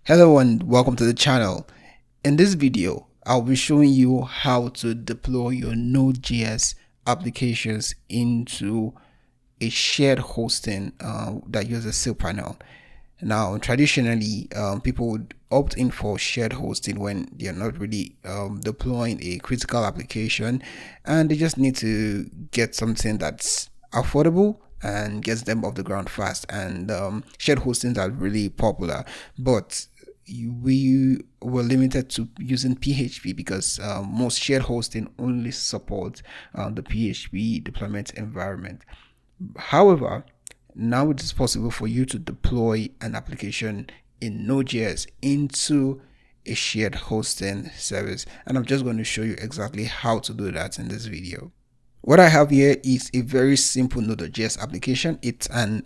Hello and welcome to the channel. In this video, I'll be showing you how to deploy your Node.js applications into a shared hosting that uses cPanel. Now, traditionally, people would opt in for shared hosting when they're not really deploying a critical application and they just need to get something that's affordable and gets them off the ground fast. And shared hostings are really popular, but we were limited to using PHP because most shared hosting only support the PHP deployment environment. However, now it is possible for you to deploy an application in Node.js into a shared hosting service, and I'm just going to show you exactly how to do that in this video. What I have here is a very simple Node.js application. It's an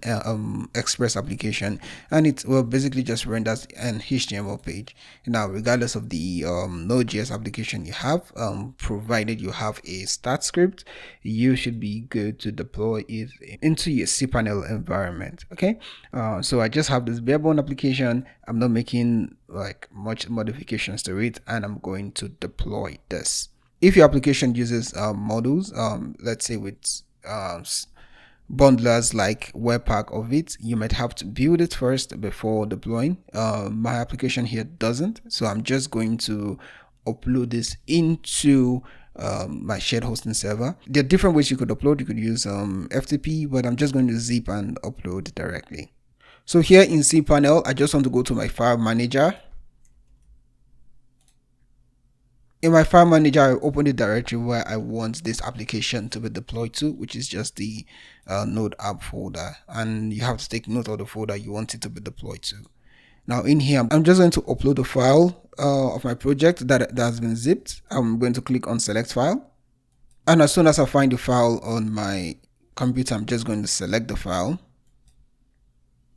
Express application, and it will basically just renders an HTML page. Now, regardless of the Node.js application you have, provided you have a start script, you should be good to deploy it into your cPanel environment. Okay, so I just have this bare-bone application. I'm not making like much modifications to it, and I'm going to deploy this. If your application uses modules, let's say with bundlers like Webpack or Vite, you might have to build it first before deploying. My application here doesn't, so I'm just going to upload this into my shared hosting server. There are different ways you could upload. You could use FTP, but I'm just going to zip and upload directly. So here in cPanel, I just want to go to my file manager. In my file manager, I open the directory where I want this application to be deployed to, which is just the Node app folder. And you have to take note of the folder you want it to be deployed to. Now in here, I'm just going to upload the file of my project that has been zipped. I'm going to click on select file. And as soon as I find the file on my computer, I'm just going to select the file.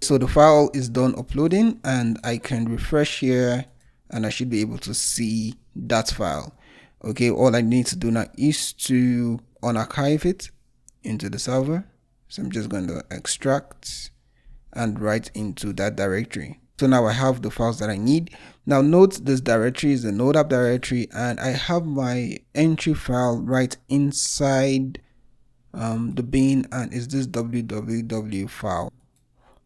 So the file is done uploading, and I can refresh here and I should be able to see that file. Okay, all I need to do now is to unarchive it into the server. So I'm just going to extract and write into that directory. So now I have the files that I need. Now note this directory is the Node app directory, and I have my entry file right inside the bin, and is this www file.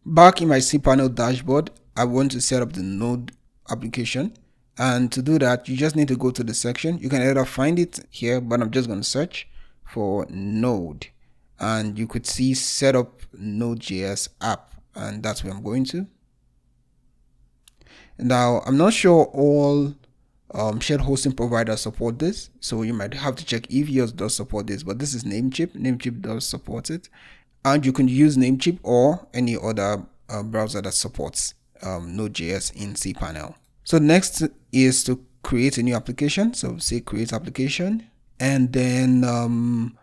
Back in my cPanel dashboard, I want to set up the Node application, and to do that you just need to go to the section. You can either find it here, but I'm just going to search for Node, and you could see set up Node.js app, and that's where I'm going to. Now I'm not sure all shared hosting providers support this, so you might have to check if yours does support this, but this is Namecheap does support it, and you can use Namecheap or any other browser that supports Node.js in cPanel. So next is to create a new application. So say create application, and then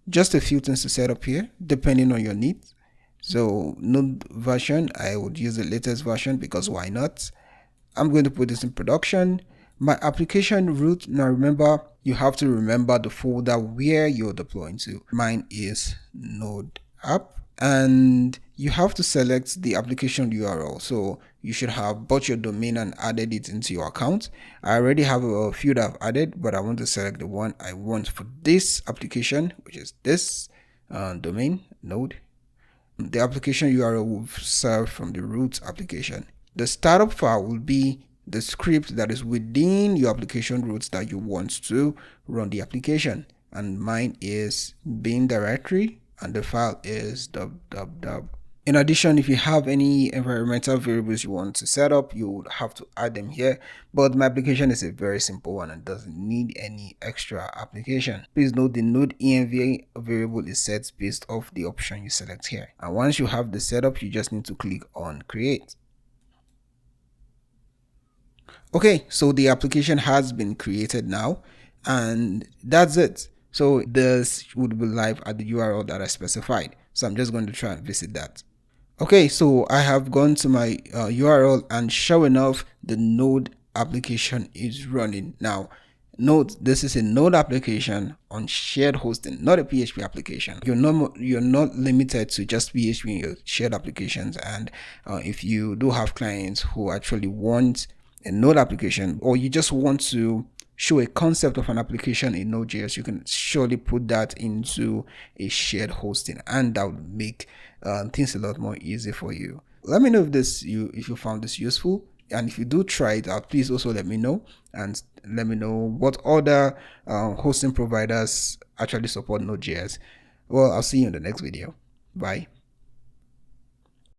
just a few things to set up here depending on your needs. So Node version, I would use the latest version because why not? I'm going to put this in production. My application root, now remember, you have to remember the folder where you're deploying to. Mine is Node app, and you have to select the application URL. So you should have bought your domain and added it into your account. I already have a few that I've added, but I want to select the one I want for this application, which is this domain node. The application URL will serve from the root application. The startup file will be the script that is within your application root that you want to run the application, and mine is bin directory, and the file is www. In addition, if you have any environmental variables you want to set up, you would have to add them here, but my application is a very simple one and doesn't need any extra application. Please note the node env variable is set based off the option you select here, and once you have the setup, you just need to click on create. Okay, so the application has been created now, and that's it. So this would be live at the URL that I specified. So I'm just going to try and visit that. Okay, so I have gone to my URL, and sure enough, the Node application is running now. Note, this is a Node application on shared hosting, not a PHP application. You're not limited to just PHP in your shared applications. And if you do have clients who actually want a Node application, or you just want to show a concept of an application in Node.js, you can surely put that into a shared hosting, and that would make things a lot more easy for you. Let me know if you found this useful. And if you do try it out, please also let me know, and let me know what other hosting providers actually support Node.js. Well, I'll see you in the next video. Bye.